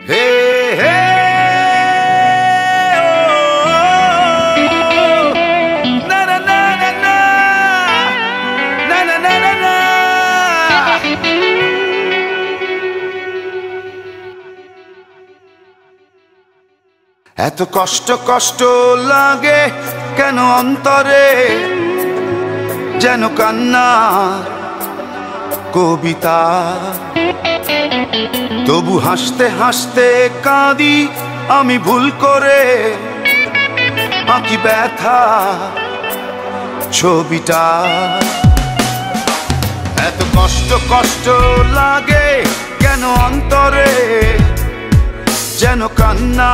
Hey, hey, oh, na na na na na, na na na na na. এত কষ্ট কষ্ট লাগে কেন অন্তরে, যেন কান্না কবিতা। তবু হাসতে হাসতে কাঁদি আমি ভুল করে, আঁকি ব্যথা ছবিটা। এত কষ্ট কষ্ট লাগে কেন অন্তরে, যেন কান্না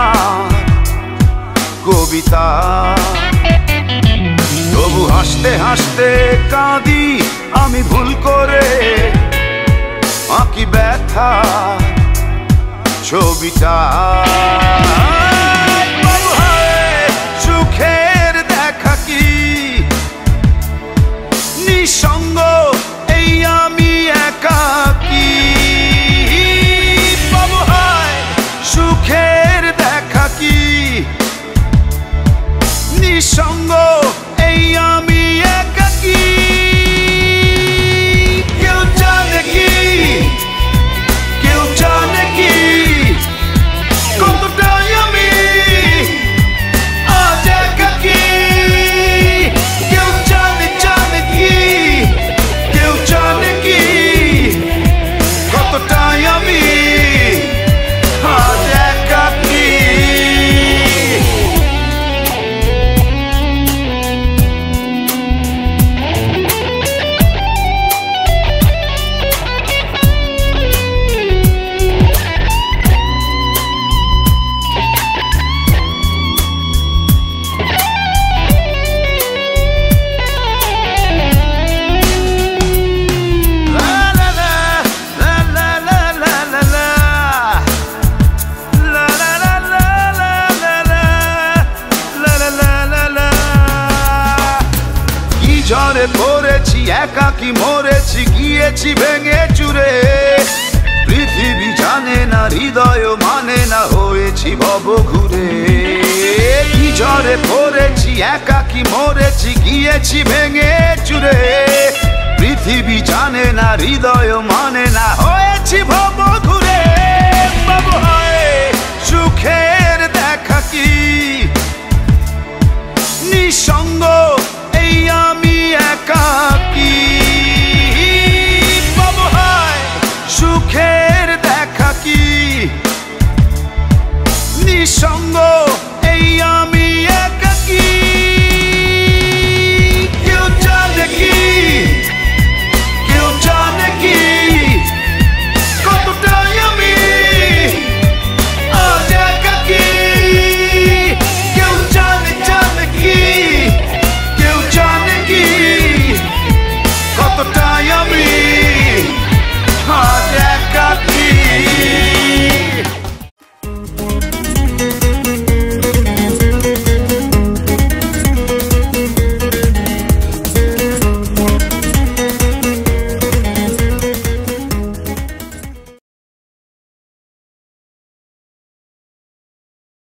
কবিতা। তবু হাসতে হাসতে কাঁদি আমি ভুল করে, আঁকি ব্যথা ছবিটা। সুখের দেখা কি নিঃসঙ্গ এই আমি একাকী। বাবু হায় সুখের দেখা কি নিঃসঙ্গ এই আমি একাকী। কেউ জানে কি, কেউ জানে কি কতটাই আমি আজ একাকী। কেউ জানে জানে কি, কেউ জানে কি কতটাই আমি আজ একাকী। ঝড়ে পড়েছি একাকী মরেছি গিয়েছি ভেঙে চুরে। পৃথিবী জানে না হৃদয় মানে না হয়েছি ভব ঘুরে। কি ঝড়ে পড়েছি একাকী মরেছি গিয়েছি ভেঙে চুরে। পৃথিবী জানে না হৃদয় মানে না হয়েছি ভব ঘুরে। বাবু হয় সুখের দেখা কি